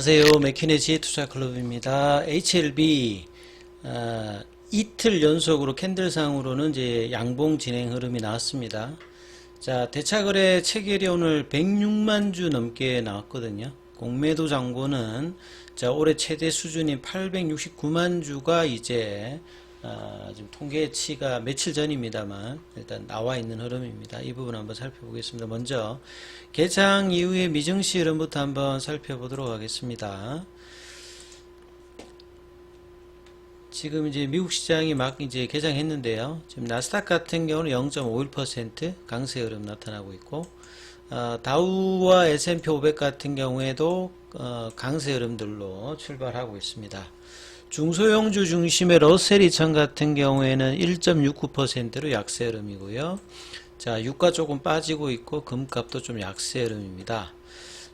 안녕하세요. 맥키네지 투자클럽입니다. HLB 이틀 연속으로 캔들상으로는 이제 양봉 진행 흐름이 나왔습니다. 자, 대차거래 체결이 오늘 106만 주 넘게 나왔거든요. 공매도 잔고는 자, 올해 최대 수준인 869만 주가 이제 지금 통계치가 며칠 전입니다만 일단 나와 있는 흐름입니다. 이 부분 한번 살펴보겠습니다. 먼저 개장 이후의 미증시 흐름부터 한번 살펴보도록 하겠습니다. 지금 이제 미국 시장이 막 이제 개장했는데요. 지금 나스닥 같은 경우는 0.51% 강세 흐름 나타나고 있고, 다우와 S&P 500 같은 경우에도 강세 흐름들로 출발하고 있습니다. 중소형주 중심의 러셀 2000 같은 경우에는 1.69%로 약세 흐름이고요. 자, 유가 조금 빠지고 있고 금값도 좀 약세 흐름입니다.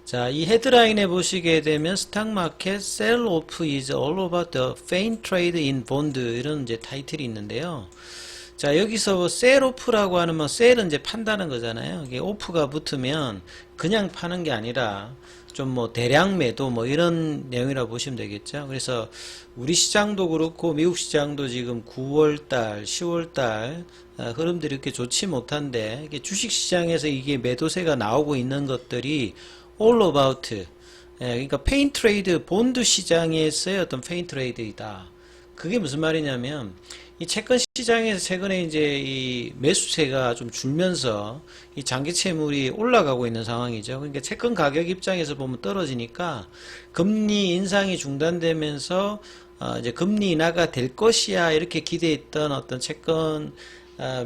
자, 이 헤드라인에 보시게 되면 스탁마켓 Sell Off is all about the faint trade in bond 이런 이제 타이틀이 있는데요. 자, 여기서 Sell Off라고 하는 뭐 셀은 이제 판다는 거잖아요. 이게 오프가 붙으면 그냥 파는 게 아니라 좀 뭐 대량 매도 뭐 이런 내용이라고 보시면 되겠죠. 그래서 우리 시장도 그렇고 미국 시장도 지금 9월달, 10월달 흐름들이 이렇게 좋지 못한데 이게 주식 시장에서 이게 매도세가 나오고 있는 것들이 all about 그러니까 페인 트레이드 본드 시장에서의 어떤 페인 트레이드이다. 그게 무슨 말이냐면 이 채권 시장에서 최근에 이제 이 매수세가 좀 줄면서 이 장기 채물이 올라가고 있는 상황이죠. 그러니까 채권 가격 입장에서 보면 떨어지니까 금리 인상이 중단되면서 이제 금리 인하가 될 것이야 이렇게 기대했던 어떤 채권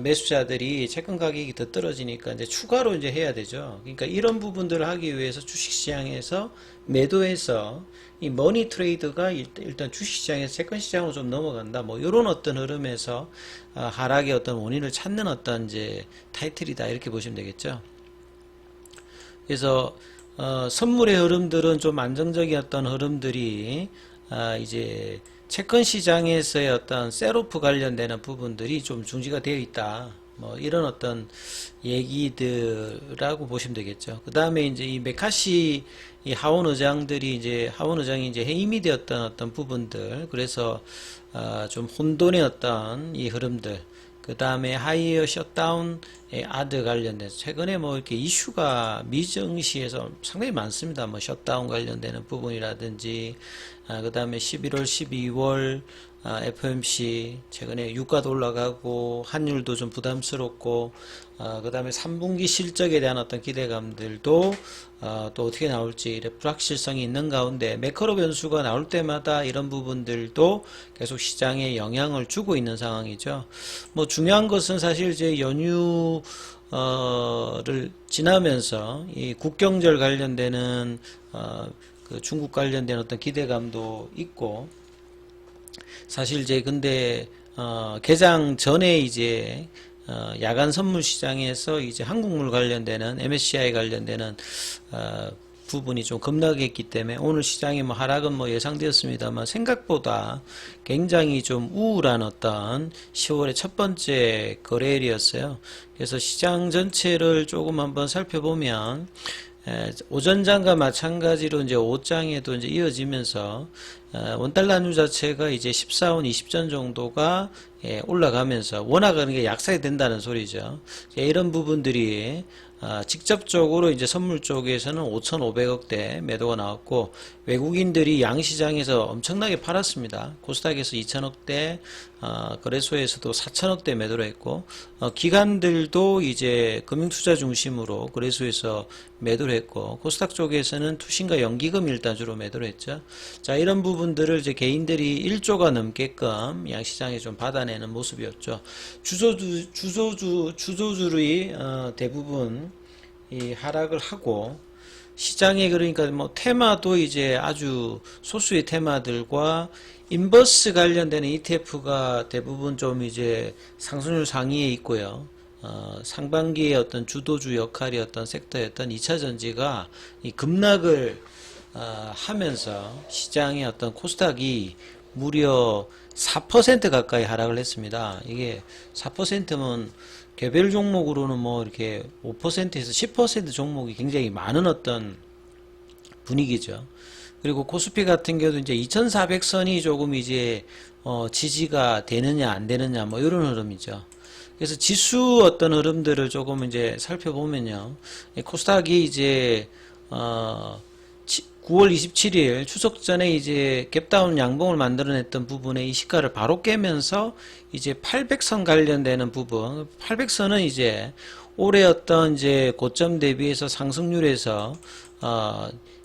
매수자들이 채권 가격이 더 떨어지니까 이제 추가로 이제 해야 되죠. 그러니까 이런 부분들을 하기 위해서 주식시장에서 매도해서 이 머니 트레이드가 일단 주식시장에서 채권시장으로 좀 넘어간다. 뭐 이런 어떤 흐름에서 하락의 어떤 원인을 찾는 어떤 이제 타이틀이다 이렇게 보시면 되겠죠. 그래서 선물의 흐름들은 좀 안정적이었던 흐름들이 이제 채권 시장에서의 어떤 셀오프 관련되는 부분들이 좀 중지가 되어 있다. 뭐 이런 어떤 얘기들이라고 보시면 되겠죠. 그 다음에 이제 이 메카시 이 하원 의장들이 이제 하원 의장이 이제 해임이 되었던 어떤 부분들, 그래서 좀 혼돈의 어떤 이 흐름들. 그 다음에 하이어 셧다운 아드 관련돼서 최근에 뭐 이렇게 이슈가 미증시에서 상당히 많습니다. 뭐 셧다운 관련되는 부분이라든지 그 다음에 11월, 12월 FOMC 최근에 유가도 올라가고 환율도 좀 부담스럽고 그 다음에 3분기 실적에 대한 어떤 기대감들도 또 어떻게 나올지 이래 불확실성이 있는 가운데 매크로 변수가 나올 때마다 이런 부분들도 계속 시장에 영향을 주고 있는 상황이죠. 뭐 중요한 것은 사실 이제 연휴를 지나면서 이 국경절 관련되는 그 중국 관련된 어떤 기대감도 있고, 사실 이제 근데 개장 전에 이제 야간 선물 시장에서 이제 한국물 관련되는 MSCI 관련되는 부분이 좀 급락했기 때문에 오늘 시장의 뭐 하락은 뭐 예상되었습니다만 생각보다 굉장히 좀 우울한 어떤 10월의 첫 번째 거래일이었어요. 그래서 시장 전체를 조금 한번 살펴보면 오전장과 마찬가지로 이제 오장에도 이제 이어지면서 원달러 환율 자체가 이제 14원 20전 정도가 올라가면서 워낙 그런 게 약세가 된다는 소리죠. 이런 부분들이 직접적으로 이제 선물 쪽에서는 5,500억대 매도가 나왔고, 외국인들이 양시장에서 엄청나게 팔았습니다. 코스닥에서 2,000억대, 거래소에서도 4,000억대 매도를 했고, 기관들도 이제 금융투자 중심으로 거래소에서 매도를 했고, 코스닥 쪽에서는 투신과 연기금 일단 주로 매도를 했죠. 자, 이런 부분들을 이제 개인들이 1조가 넘게끔 양시장에 좀 받아내는 모습이었죠. 주도주들이 대부분 이 하락을 하고, 시장에 그러니까 뭐 테마도 이제 아주 소수의 테마들과 인버스 관련되는 ETF가 대부분 좀 이제 상승률 상위에 있고요. 상반기에 어떤 주도주 역할이었던 섹터였던 2차전지가 이 급락을 하면서 시장의 어떤 코스닥이 무려 4% 가까이 하락을 했습니다. 이게 4%면 개별 종목으로는 뭐 이렇게 5%에서 10% 종목이 굉장히 많은 어떤 분위기죠. 그리고 코스피 같은 경우도 이제 2400선이 조금 이제 지지가 되느냐 안 되느냐 뭐 이런 흐름이죠. 그래서 지수 어떤 흐름들을 조금 이제 살펴보면요. 코스닥이 이제 9월 27일 추석 전에 이제 갭다운 양봉을 만들어냈던 부분에 이 시가를 바로 깨면서 이제 800선 관련되는 부분, 800선은 이제 올해 어떤 이제 고점 대비해서 상승률에서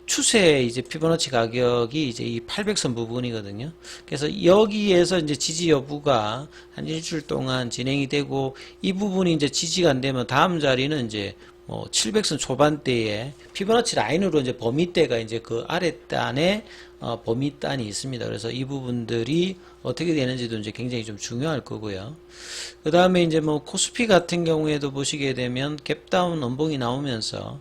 추세 이제 피보나치 가격이 이제 이 800선 부분이거든요. 그래서 여기에서 이제 지지 여부가 한 일주일 동안 진행이 되고 이 부분이 이제 지지가 안 되면 다음 자리는 이제 뭐 700선 초반대에 피보나치 라인으로 이제 범위대가 이제 그 아랫단에 범위단이 있습니다. 그래서 이 부분들이 어떻게 되는지도 이제 굉장히 좀 중요할 거고요. 그 다음에 이제 뭐 코스피 같은 경우에도 보시게 되면 갭다운 음봉이 나오면서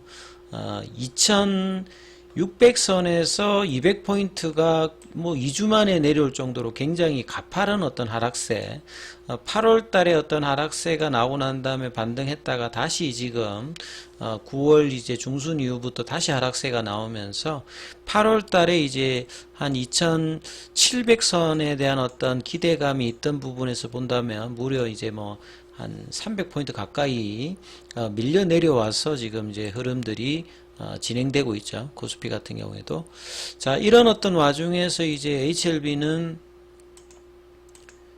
2600선에서 200포인트가 뭐 2주 만에 내려올 정도로 굉장히 가파른 어떤 하락세, 8월 달에 어떤 하락세가 나오고 난 다음에 반등했다가 다시 지금 9월 이제 중순 이후부터 다시 하락세가 나오면서 8월 달에 이제 한 2700선에 대한 어떤 기대감이 있던 부분에서 본다면 무려 이제 뭐 한 300포인트 가까이 밀려 내려와서 지금 이제 흐름들이 진행되고 있죠. 코스피 같은 경우에도. 자, 이런 어떤 와중에서 이제 HLB는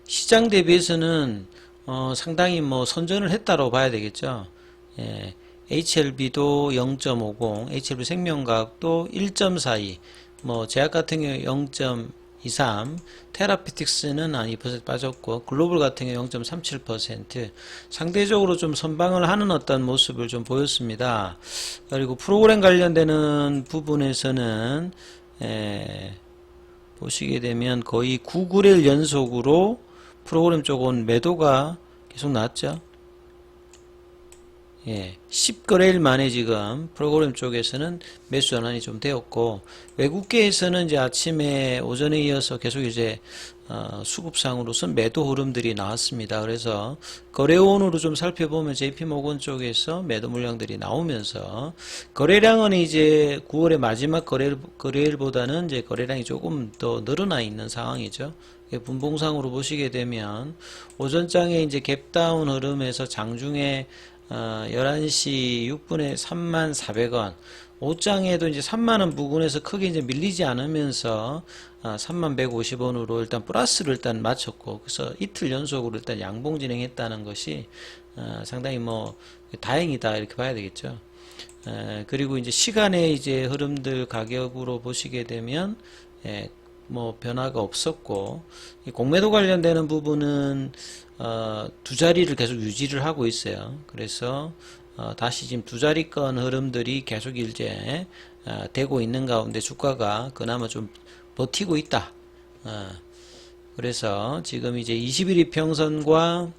시장 대비해서는 상당히 뭐 선전을 했다고 봐야 되겠죠. 예, HLB도 0.50, HLB 생명과학도 1.42, 뭐 제약 같은 경우 0.23, 테라피틱스는 한 2% 빠졌고 글로벌 같은 경우 0.37% 상대적으로 좀 선방을 하는 어떤 모습을 좀 보였습니다. 그리고 프로그램 관련되는 부분에서는 보시게 되면 거의 9거래일 연속으로 프로그램 쪽은 매도가 계속 나왔죠. 예, 10거래일 만에 지금 프로그램 쪽에서는 매수 전환이 좀 되었고, 외국계에서는 이제 아침에 오전에 이어서 계속 이제 수급상으로선 매도 흐름들이 나왔습니다. 그래서 거래원으로 좀 살펴보면 JP모건 쪽에서 매도 물량들이 나오면서 거래량은 이제 9월의 마지막 거래일보다는 이제 거래량이 조금 더 늘어나 있는 상황이죠. 분봉상으로 보시게 되면 오전장에 이제 갭다운 흐름에서 장중에 11시 6분에 34,400원, 오장에도 이제 3만원 부근에서 크게 이제 밀리지 않으면서 31,150원으로 일단 플러스를 일단 마쳤고, 그래서 이틀 연속으로 일단 양봉 진행했다는 것이 상당히 뭐 다행이다 이렇게 봐야 되겠죠. 그리고 이제 시간의 이제 흐름들 가격으로 보시게 되면 뭐 변화가 없었고, 이 공매도 관련되는 부분은 두 자리를 계속 유지를 하고 있어요. 그래서 다시 지금 두 자리권 흐름들이 계속 이제 되고 있는 가운데 주가가 그나마 좀 버티고 있다. 그래서 지금 이제 20일 이평선과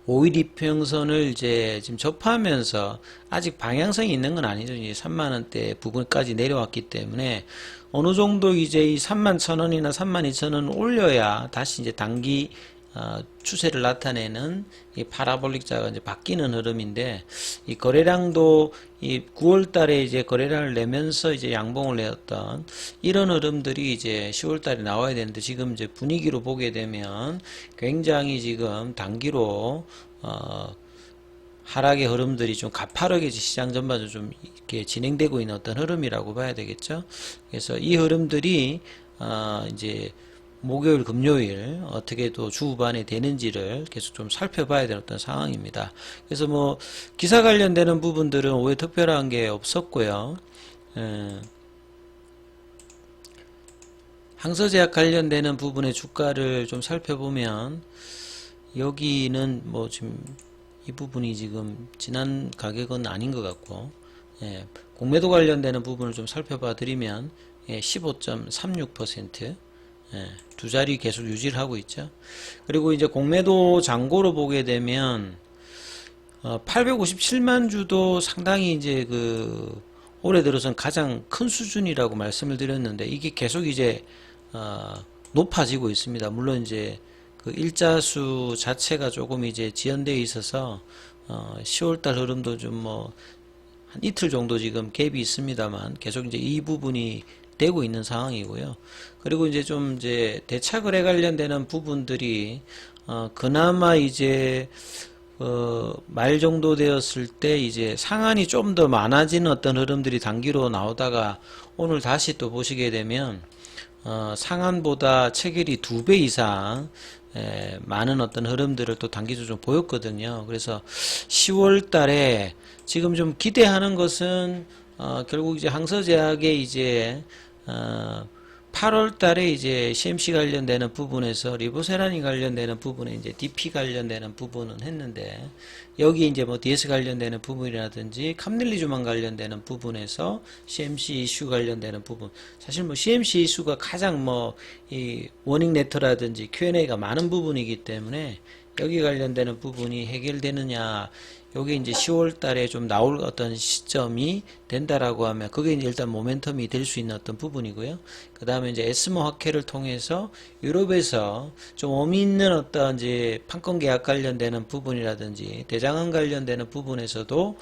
5일 이평선을 이제 지금 접하면서 아직 방향성이 있는 건 아니죠. 이제 3만원대 부분까지 내려왔기 때문에 어느 정도 이제 이 31,000원이나 32,000원 올려야 다시 이제 단기 추세를 나타내는 이 파라볼릭자가 이제 바뀌는 흐름인데, 이 거래량도 이 9월 달에 이제 거래량을 내면서 이제 양봉을 내었던 이런 흐름들이 이제 10월 달에 나와야 되는데, 지금 이제 분위기로 보게 되면 굉장히 지금 단기로 하락의 흐름들이 좀 가파르게 시장 전반적으로 좀 이렇게 진행되고 있는 어떤 흐름이라고 봐야 되겠죠. 그래서 이 흐름들이 이제 목요일, 금요일 어떻게 또 주후반에 되는지를 계속 좀 살펴봐야 되는 어떤 상황입니다. 그래서 뭐 기사 관련되는 부분들은 오해 특별한 게 없었고요. 항서제약 관련되는 부분의 주가를 좀 살펴보면 여기는 뭐 지금 이 부분이 지금 지난 가격은 아닌 것 같고, 공매도 관련되는 부분을 좀 살펴봐 드리면 15.36%, 두 자리 계속 유지를 하고 있죠. 그리고 이제 공매도 잔고로 보게 되면 857만 주도 상당히 이제 그 올해 들어선 가장 큰 수준이라고 말씀을 드렸는데, 이게 계속 이제 높아지고 있습니다. 물론 이제 그 일자수 자체가 조금 이제 지연되어 있어서 10월달 흐름도 좀 뭐 한 이틀 정도 지금 갭이 있습니다만, 계속 이제 이 부분이 되고 있는 상황이고요. 그리고 이제 좀 이제 대차거래 관련되는 부분들이 그나마 이제 말 정도 되었을 때 이제 상한이 좀 더 많아지는 어떤 흐름들이 단기로 나오다가 오늘 다시 또 보시게 되면 상한보다 체결이 2배 이상 많은 어떤 흐름들을 또 단기적으로 좀 보였거든요. 그래서 10월 달에 지금 좀 기대하는 것은 결국 이제 항서제약의 이제 8월 달에 이제 CMC 관련되는 부분에서 리보세라닌 관련되는 부분에 이제 DP 관련되는 부분은 했는데 여기 이제 뭐 DS 관련되는 부분이라든지 캄릴리주만 관련되는 부분에서 CMC 이슈 관련되는 부분 사실 뭐 CMC 이슈가 가장 뭐 이 워닝 레터라든지 Q&A가 많은 부분이기 때문에 여기 관련되는 부분이 해결되느냐 요게 이제 10월 달에 좀 나올 어떤 시점이 된다라고 하면 그게 이제 일단 모멘텀이 될 수 있는 어떤 부분이고요. 그 다음에 이제 에스모 학회를 통해서 유럽에서 좀 의미 있는 어떤 이제 판권 계약 관련되는 부분이라든지 대장암 관련되는 부분에서도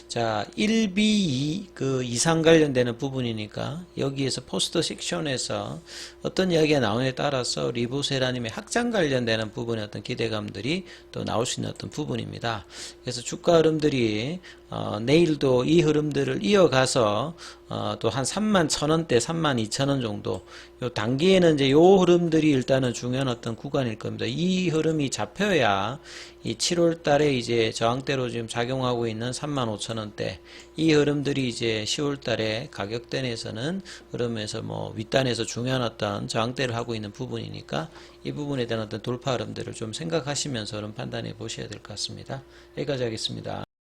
자 1B 그 이상 관련되는 부분이니까 여기에서 포스터 섹션에서 어떤 이야기가 나오느냐에 따라서 리보세라님의 확장 관련되는 부분의 어떤 기대감들이 또 나올 수 있는 어떤 부분입니다. 그래서 주가 흐름들이 내일도 이 흐름들을 이어가서 또 한 31,000원대, 32,000원 정도 요 단기에는 이제 요 흐름들이 일단은 중요한 어떤 구간일 겁니다. 이 흐름이 잡혀야 이 7월 달에 이제 저항대로 지금 작용하고 있는 35,000원대 이 흐름들이 이제 10월 달에 가격대에서는 흐름에서 뭐 윗단에서 중요한 어떤 저항대를 하고 있는 부분이니까 이 부분에 대한 어떤 돌파 흐름들을 좀 생각하시면서 흐름 판단해 보셔야 될 것 같습니다. 여기까지 하겠습니다.